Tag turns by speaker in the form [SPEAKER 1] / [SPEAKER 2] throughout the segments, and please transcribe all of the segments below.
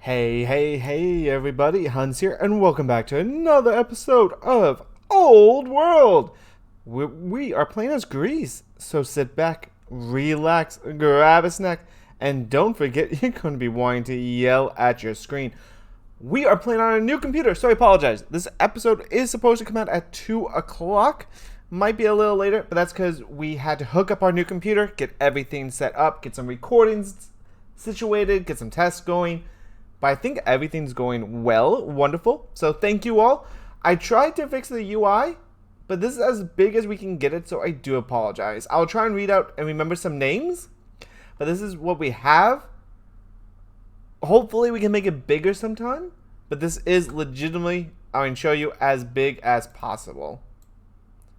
[SPEAKER 1] Hey, everybody, Heuntz here, and welcome back to another episode of Old World. We are playing as Greece, so sit back, relax, grab a snack, and don't forget you're going to be wanting to yell at your screen. We are playing on a new computer, so I apologize. This episode is supposed to come out at 2 o'clock. Might be a little later, but that's because we had to hook up our new computer, get everything set up, get some recordings situated, get some tests going. But I think everything's going well, wonderful. So thank you all. I tried to fix the UI, but this is as big as we can get it, so I do apologize. I'll try and read out and remember some names, but this is what we have. Hopefully we can make it bigger sometime, but this is legitimately, I can show you as big as possible.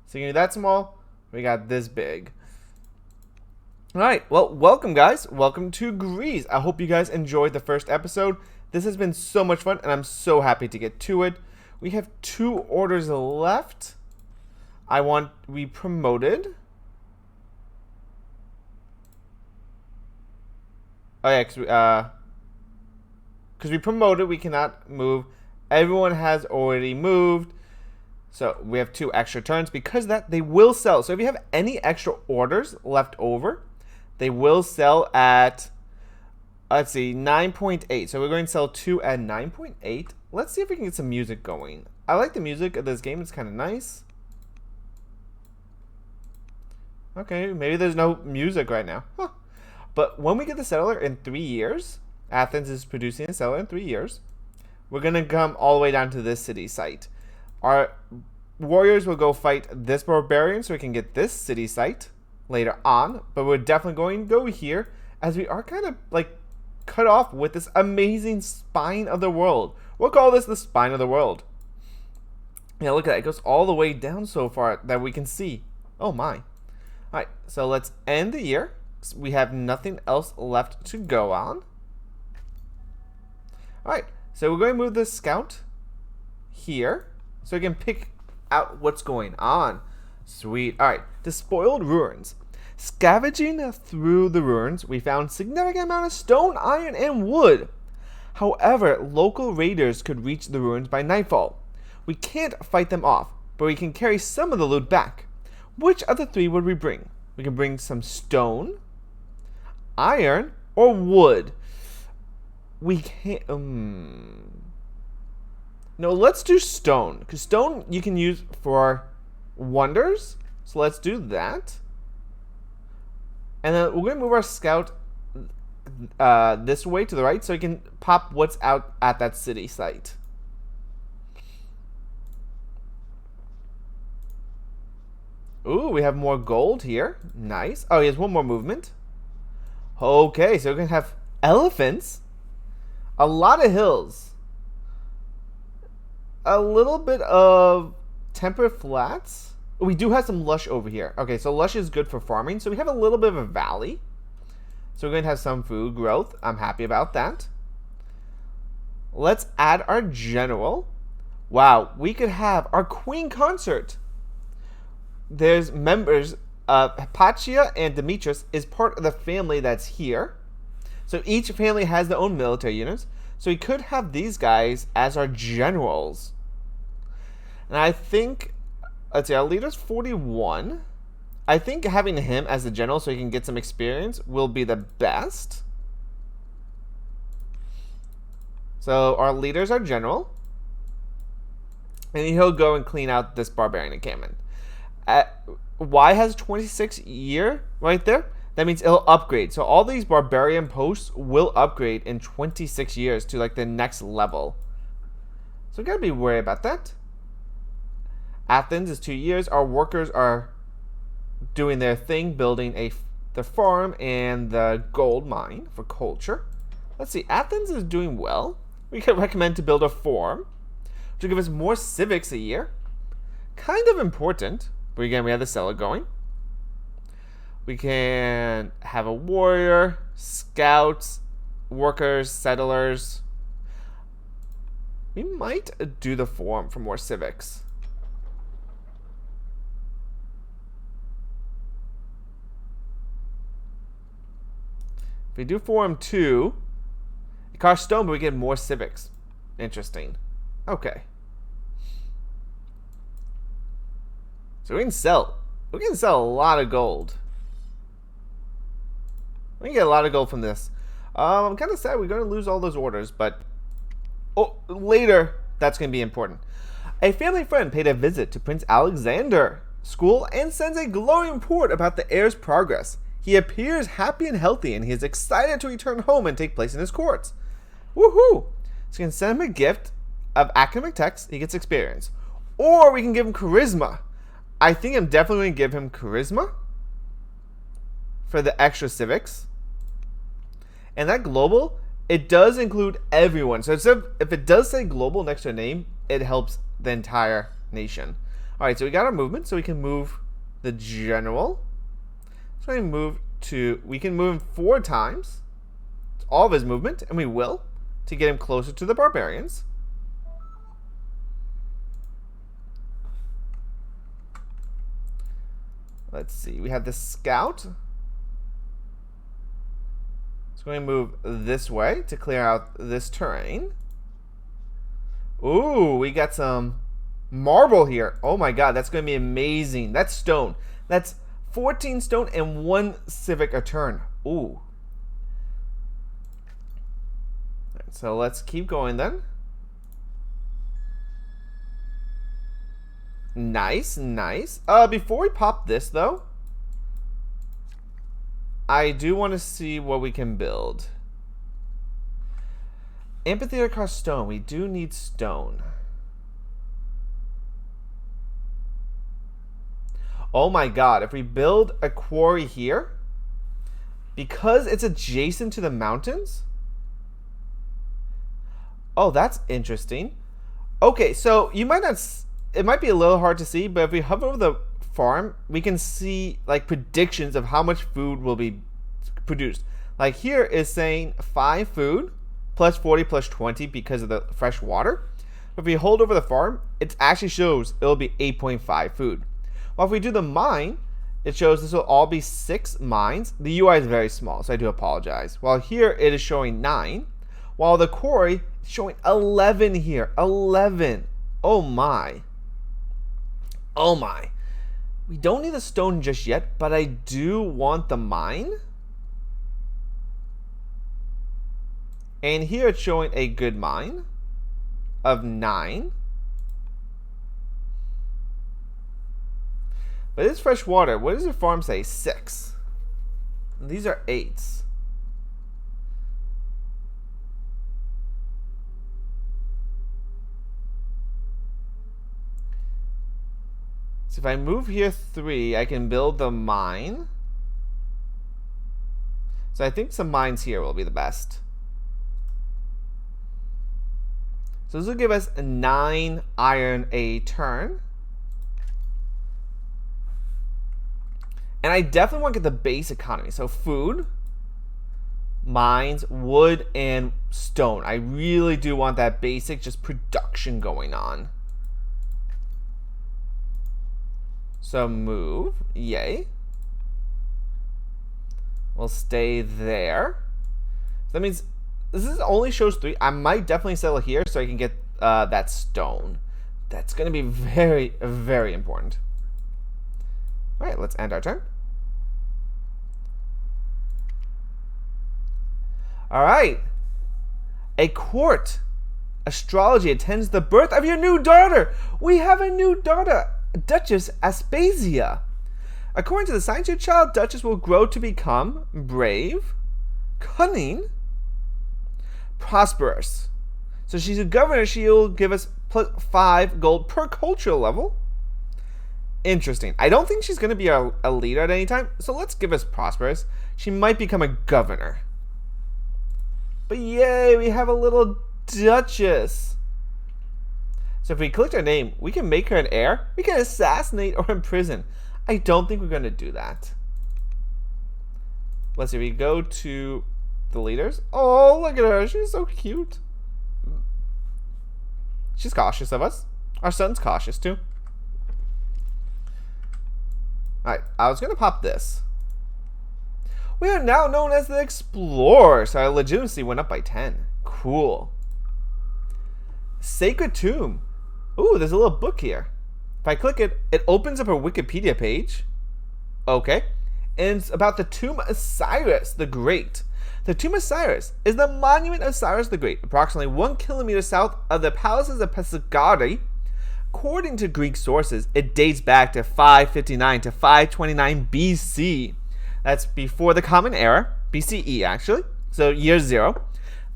[SPEAKER 1] So you can do that small, we got this big. Alright, well, welcome guys. Welcome to Greece. I hope you guys enjoyed the first episode. This has been so much fun, and I'm so happy to get to it. We have 2 orders left. I want we promoted. Oh yeah, because we promoted, we cannot move. Everyone has already moved. So we have 2 extra turns. Because of that, they will sell. So if you have any extra orders left over, they will sell at, let's see, 9.8. So we're going to sell 2 at 9.8. Let's see if we can get some music going. I like the music of this game. It's kind of nice. Okay, maybe there's no music right now. Huh. But when we get the settler in 3 years, Athens is producing a settler in 3 years, we're going to come all the way down to this city site. Our warriors will go fight this barbarian so we can get this city site later on, but we're definitely going to go here as we are kind of like cut off with this amazing spine of the world. We'll call this the spine of the world. Yeah, look at that. It goes all the way down so far that we can see. Oh my. Alright, so let's end the year. We have nothing else left to go on. Alright, so we're going to move the scout here so we can pick out what's going on. Sweet. Alright, despoiled ruins. Scavenging through the ruins, we found significant amount of stone, iron, and wood. However, local raiders could reach the ruins by nightfall. We can't fight them off, but we can carry some of the loot back. Which of the 3 would we bring? We can bring some stone, iron, or wood. We can't... No, let's do stone. Because stone you can use for wonders. So let's do that. And then we're going to move our scout this way to the right so we can pop what's out at that city site. Ooh, we have more gold here. Nice. Oh, he has one more movement. Okay, so we're going to have elephants. A lot of hills. A little bit of temperate flats. We do have some lush over here. Okay, so lush is good for farming. So we have a little bit of a valley. So we're going to have some food growth. I'm happy about that. Let's add our general. Wow, we could have our queen consort. There's members, Hypatia and Demetrius is part of the family that's here. So each family has their own military units. So we could have these guys as our generals. And I think, let's see, our leader's 41. I think having him as the general so he can get some experience will be the best. So our leader's our general. And he'll go and clean out this barbarian encampment. Y has 26 year right there. That means it'll upgrade. So all these barbarian posts will upgrade in 26 years to like the next level. So we gotta be worried about that. Athens is 2 years. Our workers are doing their thing, building the farm and the gold mine for culture. Let's see. Athens is doing well. We could recommend to build a farm to give us more civics a year. Kind of important. But again, we have the seller going. We can have a warrior, scouts, workers, settlers. We might do the form for more civics. If we do form 2, costs stone, but we get more civics. Interesting. Okay. So we can sell. We can sell a lot of gold. We can get a lot of gold from this. I'm kind of sad we're going to lose all those orders, but later that's going to be important. A family friend paid a visit to Prince Alexander school and sends a glowing report about the heir's progress. He appears happy and healthy, and he is excited to return home and take place in his courts. Woohoo! So we can send him a gift of academic text. He gets experience. Or we can give him charisma. I think I'm definitely going to give him charisma for the extra civics. And that global, it does include everyone. So if it does say global next to a name, it helps the entire nation. Alright, so we got our movement, so we can move the general. So we can move him 4 times. It's all of his movement, and we will, to get him closer to the barbarians. Let's see, we have the scout. So we're going to move this way to clear out this terrain. Ooh, we got some marble here. Oh my god, that's going to be amazing. That's stone. That's 14 stone and 1 civic a turn. Ooh. So let's keep going then. Nice, nice. Before we pop this though, I do want to see what we can build. Amphitheater costs stone. We do need stone. Oh my god, if we build a quarry here, because it's adjacent to the mountains. Oh, that's interesting. Okay, so you might not, it might be a little hard to see, but if we hover over the farm, we can see like predictions of how much food will be produced. Like here is saying 5 food plus 40 plus 20 because of the fresh water. But if we hold over the farm, it actually shows it'll be 8.5 food. Well, if we do the mine, it shows this will all be 6 mines. The UI is very small, so I do apologize. While here it is showing 9, while the quarry is showing 11 here. 11. Oh my. Oh my. We don't need the stone just yet, but I do want the mine. And here it's showing a good mine of 9. But it's fresh water. What does the farm say? 6. And these are 8s. So if I move here 3, I can build the mine. So I think some mines here will be the best. So this will give us 9 iron a turn. And I definitely want to get the base economy. So food, mines, wood, and stone. I really do want that basic just production going on. So move, yay. We'll stay there. So that means this only shows 3. I might definitely settle here so I can get that stone. That's going to be very, very important. All right, let's end our turn. All right. A court astrology attends the birth of your new daughter. We have a new daughter, Duchess Aspasia. According to the signs, your child, Duchess, will grow to become brave, cunning, prosperous. So she's a governor. She'll give us plus 5 gold per cultural level. Interesting. I don't think she's going to be a leader at any time. So let's give us prosperous. She might become a governor. But yay, we have a little duchess. So if we click her name, we can make her an heir. We can assassinate or imprison. I don't think we're going to do that. Let's see. We go to the leaders. Oh, look at her. She's so cute. She's cautious of us. Our son's cautious too. Alright, I was going to pop this. We are now known as the Explorers. So our legitimacy went up by 10. Cool. Sacred Tomb. Ooh, there's a little book here. If I click it, it opens up a Wikipedia page. Okay. And it's about the Tomb of Cyrus the Great. The Tomb of Cyrus is the monument of Cyrus the Great, approximately 1 kilometer south of the palaces of Pasargadae. According to Greek sources, it dates back to 559 to 529 BC. That's before the Common Era, BCE actually, so year 0.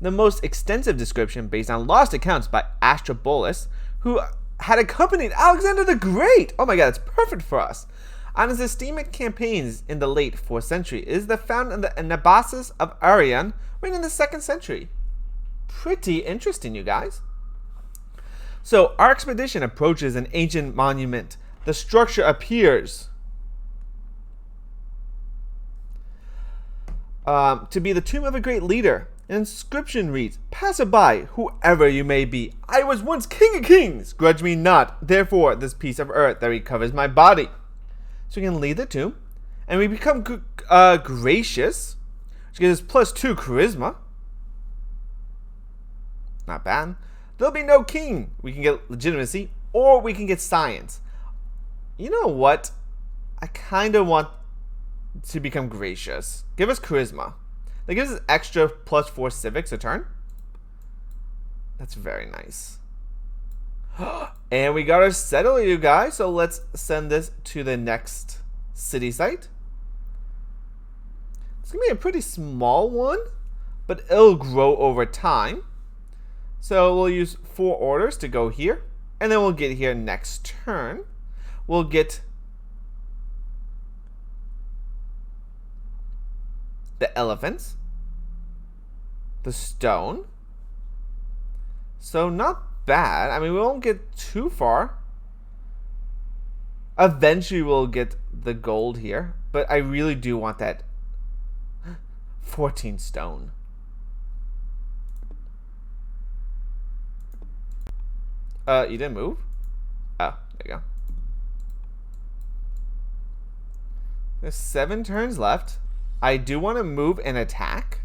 [SPEAKER 1] The most extensive description based on lost accounts by Astrobulus, who had accompanied Alexander the Great. Oh my god, that's perfect for us. On his esteemic campaigns in the late 4th century is the found in the Anabasis of Arian, written in the 2nd century. Pretty interesting, you guys. So, our expedition approaches an ancient monument. The structure appears to be the tomb of a great leader. An inscription reads, "Passerby, whoever you may be, I was once king of kings. Grudge me not, therefore, this piece of earth that recovers my body." So we can leave the tomb, and we become gracious, which gives us +2 charisma. Not bad. There'll be no king. We can get legitimacy, or we can get science. You know what? I kind of want to become gracious. Give us charisma. That gives us extra +4 civics a turn. That's very nice. And we got our settler, you guys. So let's send this to the next city site. It's going to be a pretty small one, but it'll grow over time. So we'll use 4 orders to go here. And then we'll get here next turn. We'll get the elephants, the stone. So not bad. I mean, we won't get too far. Eventually we'll get the gold here, but I really do want that 14 stone. You didn't move? Oh, there you go. There's 7 turns left. I do want to move and attack.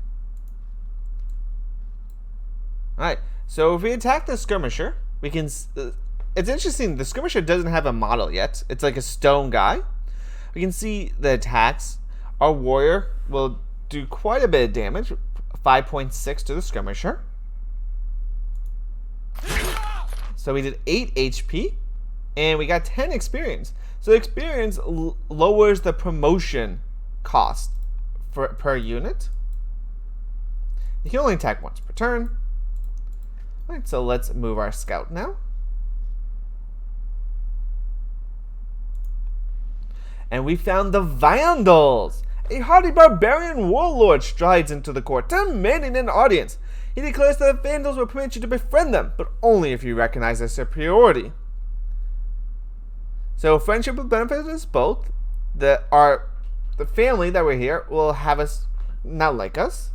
[SPEAKER 1] Alright, so if we attack the skirmisher, we can... it's interesting, the skirmisher doesn't have a model yet. It's like a stone guy. We can see the attacks. Our warrior will do quite a bit of damage. 5.6 to the skirmisher. So we did 8 HP. And we got 10 experience. So experience lowers the promotion cost per unit. You can only attack once per turn. Alright, so let's move our scout now. And we found the Vandals. A hardy barbarian warlord strides into the court, demanding an audience. He declares that the Vandals will permit you to befriend them, but only if you recognize their superiority. So friendship will benefit us both. The family that we're here will have us not like us.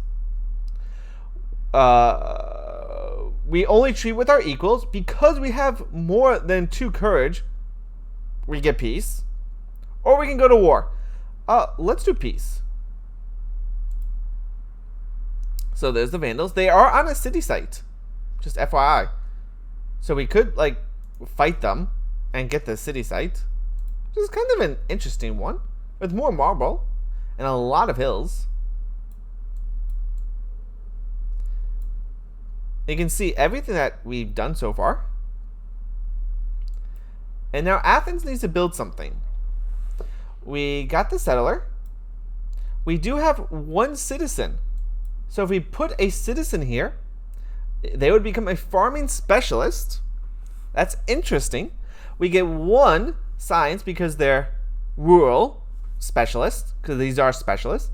[SPEAKER 1] We only treat with our equals. Because we have more than 2 courage, we get peace. Or we can go to war. Let's do peace. So there's the Vandals. They are on a city site. Just FYI. So we could, like, fight them and get the city site. Which is kind of an interesting one. With more marble. And a lot of hills. You can see everything that we've done so far. And now Athens needs to build something. We got the settler. We do have 1 citizen. So if we put a citizen here, they would become a farming specialist. That's interesting. We get 1 science because they're rural specialists, because these are specialists.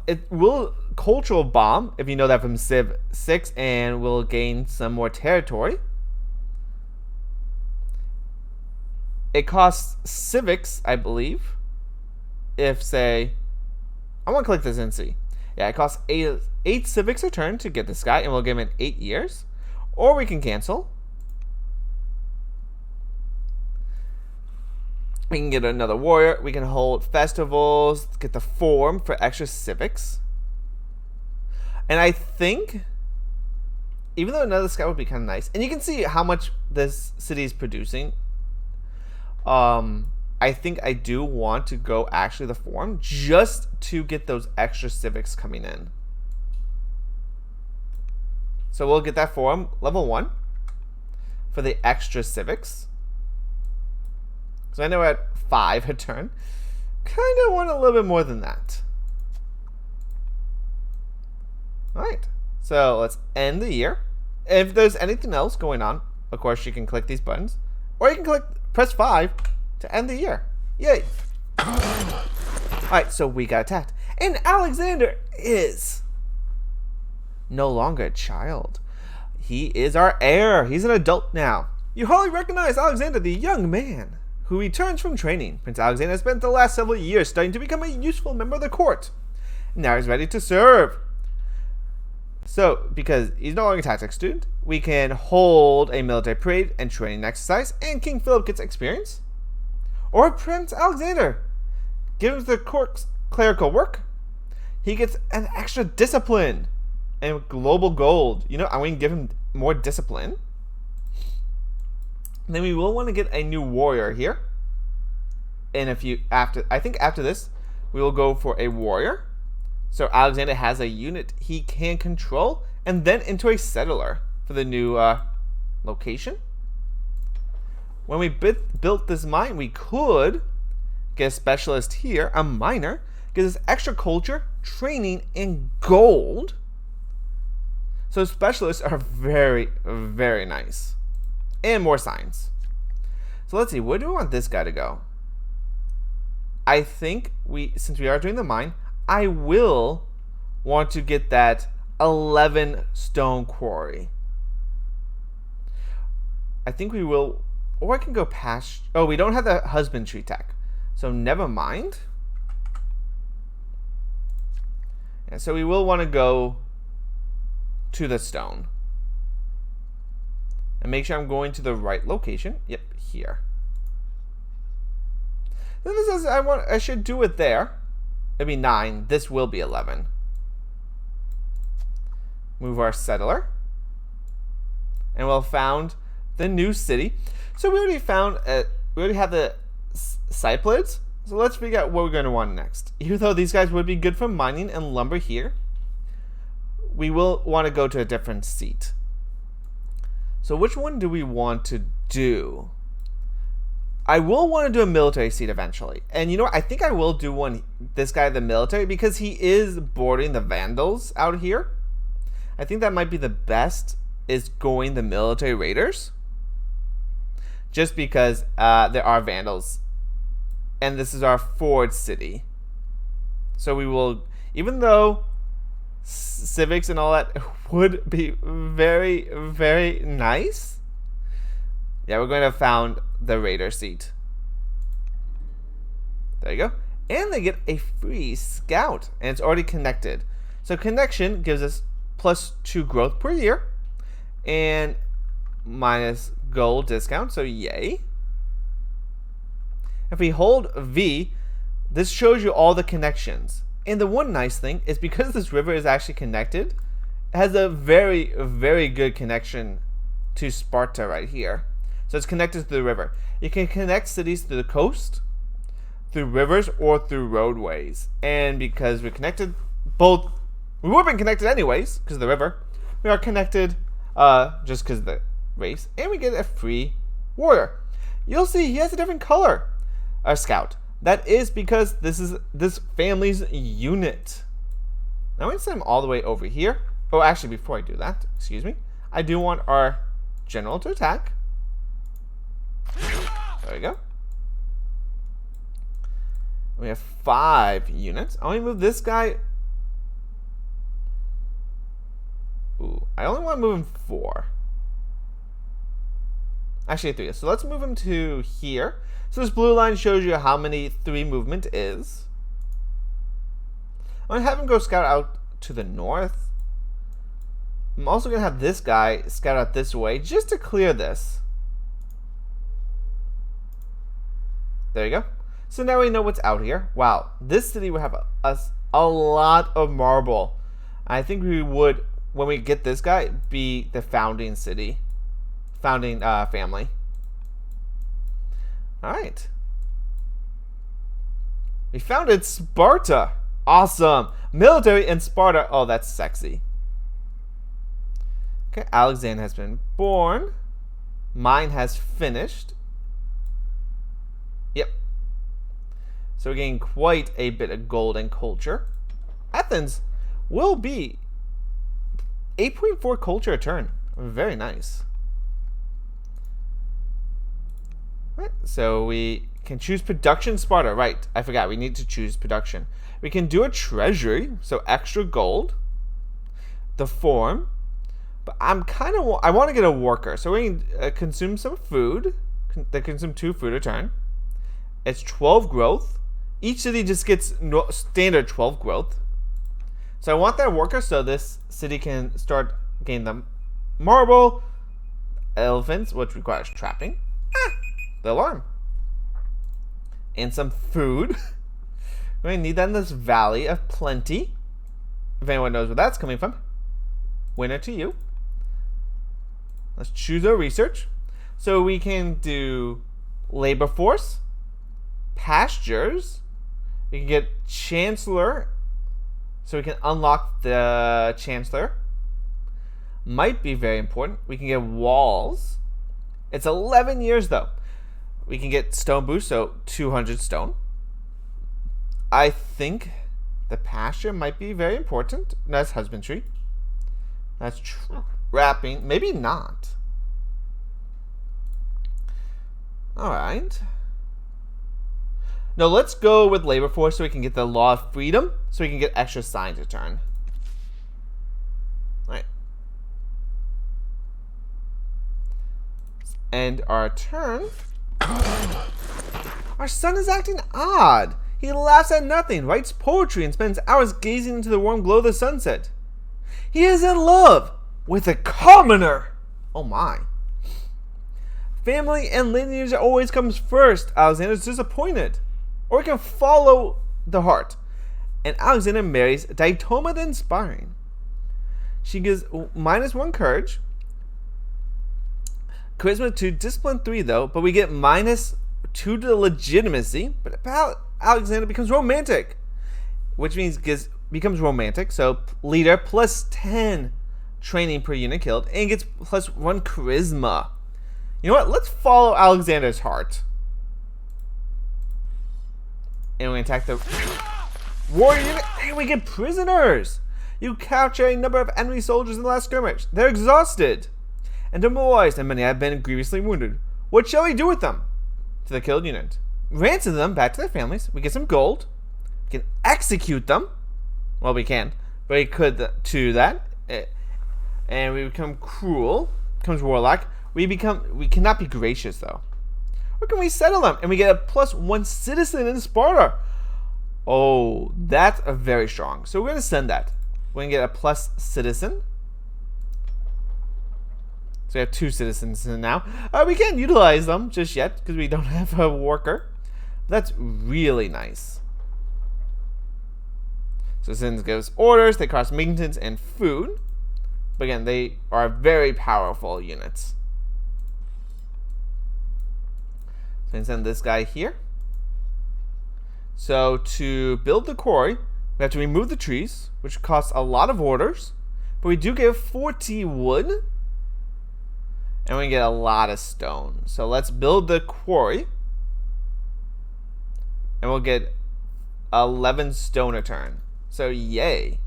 [SPEAKER 1] It will cultural bomb, if you know that from Civ 6, and will gain some more territory. It costs civics, I believe. If, say, I want to click this and see. Yeah, it costs 8 civics a turn to get this guy, and we'll give him 8 years. Or we can cancel. We can get another warrior. We can hold festivals, get the form for extra civics. And I think even though another scout would be kind of nice, and you can see how much this city is producing. I think I do want to go actually the forum just to get those extra civics coming in. So we'll get that forum level 1 for the extra civics. So I know we're at 5 a turn. Kind of want a little bit more than that. Alright, so let's end the year. If there's anything else going on, of course you can click these buttons, or you can press 5 to end the year. Yay! Alright, so we got attacked. And Alexander is no longer a child. He is our heir. He's an adult now. You hardly recognize Alexander, the young man who returns from training. Prince Alexander has spent the last several years studying to become a useful member of the court. Now he's ready to serve. So, because he's no longer a tactics student, we can hold a military parade and training exercise, and King Philip gets experience. Or Prince Alexander gives the court's clerical work. He gets an extra discipline and global gold. You know, I'm going to give him more discipline. And then we will want to get a new warrior here. And I think after this, we will go for a warrior. So Alexander has a unit he can control, and then into a settler for the new location. When we built this mine, we could get a specialist here, a miner, gives us extra culture, training, and gold. So specialists are very, very nice. And more science. So let's see, where do we want this guy to go? I think since we are doing the mine, I will want to get that 11 stone quarry. I think we will, or I can go past. Oh, we don't have the husbandry tech, so never mind. And so we will want to go to the stone and make sure I'm going to the right location. Yep, here. Then this says I should do it there. It'd be 9. This will be 11. Move our settler. And we'll found the new city. So we already found, we already have the cyclades. So let's figure out what we're going to want next. Even though these guys would be good for mining and lumber here, we will want to go to a different seat. So which one do we want to do? I will want to do a military seat eventually. And you know what? I think I will do this guy, the military, because he is boarding the Vandals out here. I think that might be the best, is going the military raiders. Just because there are Vandals. And this is our forward city. So we will, even though civics and all that would be very, very nice. Yeah, we're going to found the raider seat. There you go. And they get a free scout. And it's already connected. So connection gives us +2 growth per year. And minus gold discount. So yay. If we hold V, this shows you all the connections. And the one nice thing is because this river is actually connected, it has a very, very good connection to Sparta right here. So it's connected to the river. You can connect cities to the coast, through rivers, or through roadways. And because we're connected, we would have been connected anyways, because of the river. We are connected just because of the race. And we get a free warrior. You'll see he has a different color. A scout. That is because this is this family's unit. Now I'm going to send him all the way over here. Oh, actually, before I do that, excuse me, I do want our general to attack. There we go. We have 5 units. I only move this guy. Ooh, I only want to move him 4. Actually 3. So let's move him to here. So this blue line shows you how many 3 movement is. I'm going to have him go scout out to the north. I'm also going to have this guy scout out this way just to clear this. There you go. So now we know what's out here. Wow, this city would have a lot of marble. I think we would when we get this guy, be the founding city. Founding family. Alright. We founded Sparta. Awesome. Military in Sparta. Oh, that's sexy. Okay, Alexander has been born. Mine has finished. Yep. So we're getting quite a bit of gold and culture. Athens will be 8.4 culture a turn. Very nice. Right, so we can choose production Sparta. Right, I forgot. We need to choose production. We can do a treasury, so extra gold. The form. But I want to get a worker. So we can consume some food. They consume 2 food a turn. It's 12 growth. Each city just gets standard 12 growth. So I want that worker so this city can start getting them marble, elephants, which requires trapping. The alarm. And some food. We're going to need that in this valley of plenty. If anyone knows where that's coming from. Winner to you. Let's choose our research. So we can do labor force, pastures. We can get chancellor. So we can unlock the chancellor. Might be very important. We can get walls. It's 11 years though. We can get stone boost, so 200 stone. I think the pasture might be very important. No, that's husbandry. That's trapping. Maybe not. Alright. No, let's go with labor force so we can get the law of freedom. So we can get extra signs a turn. Alright. Let's end our turn. Our son is acting odd. He laughs at nothing, writes poetry, and spends hours gazing into the warm glow of the sunset. He is in love with a commoner. Oh my. Family and lineage always comes first. Alexander's disappointed. Or we can follow the heart. And Alexander marries Diatoma the Inspiring. She gives -1 courage. Charisma 2, discipline 3 though, but we get -2 to legitimacy. But Alexander becomes romantic, which means becomes romantic. So leader +10 training per unit killed, and gets +1 charisma. You know what? Let's follow Alexander's heart, and we attack the warrior unit, and we get prisoners. You capture a number of enemy soldiers in the last skirmish. They're exhausted and demoralized, and many have been grievously wounded. What shall we do with them? To the killed unit. Ransom them back to their families. We get some gold. We can execute them. Well, we can, but we could to that. And we become cruel. Becomes warlock. We cannot be gracious though. Or can we settle them? And we get a +1 citizen in Sparta. Oh, that's very strong. So we're gonna send that. We're gonna get a plus citizen. So we have 2 citizens now. We can't utilize them just yet because we don't have a worker. That's really nice. So citizens gives orders. They cost maintenance and food. But again, they are very powerful units. So we can send this guy here. So to build the quarry, we have to remove the trees, which costs a lot of orders. But we do get 40 wood. And we get a lot of stone. So let's build the quarry. And we'll get 11 stone a turn. So yay.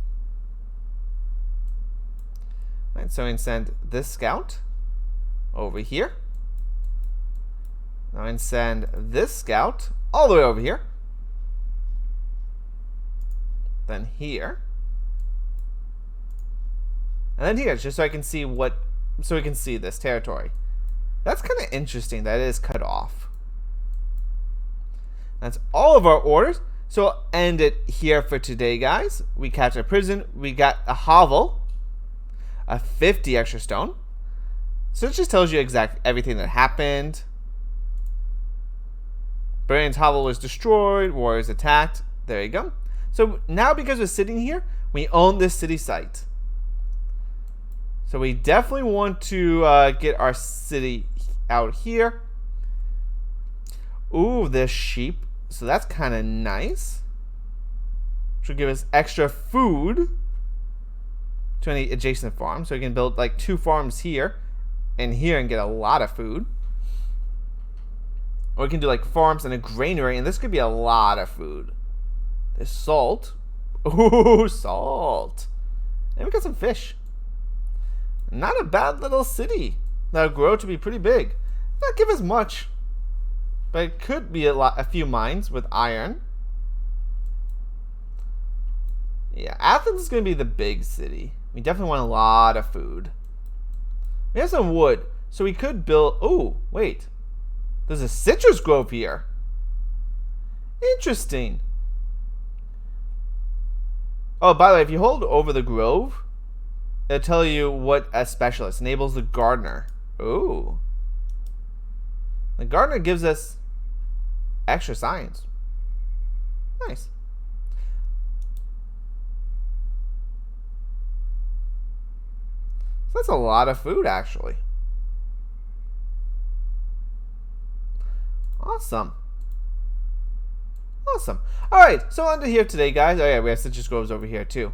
[SPEAKER 1] Right, so we can send this scout over here. Now we can send this scout all the way over here. Then here. And then here, just so I can see so we can see this territory. That's kind of interesting that it is cut off. That's all of our orders. So I'll end it here for today, guys. We captured a prison. We got a hovel. A 50 extra stone. So it just tells you exactly everything that happened. Brandon's hovel was destroyed. Warriors attacked. There you go. So now because we're sitting here, we own this city site. So we definitely want to get our city out here. Ooh, there's sheep. So that's kind of nice. Which will give us extra food to any adjacent farms. So we can build like 2 farms here and here and get a lot of food. Or we can do like farms and a granary, and this could be a lot of food. There's salt. Ooh, salt. And we got some fish. Not a bad little city. That'll grow to be pretty big. Not give us much, but it could be a few mines with iron. Yeah, Athens is going to be the big city. We definitely want a lot of food. We have some wood, so we could build... Oh, wait. There's a citrus grove here. Interesting. Oh, by the way, if you hold over the grove, it'll tell you what a specialist enables the gardener. Ooh. The gardener gives us extra science. Nice. So that's a lot of food, actually. Awesome. Awesome. Alright, so on to here today, guys. Oh yeah, we have citrus groves over here too.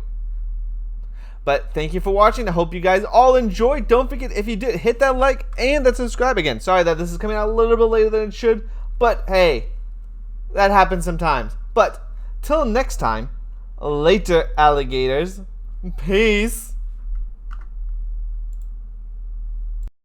[SPEAKER 1] But thank you for watching. I hope you guys all enjoyed. Don't forget, if you did, hit that like and that subscribe again. Sorry that this is coming out a little bit later than it should, but hey, that happens sometimes. But till next time, later, alligators. Peace.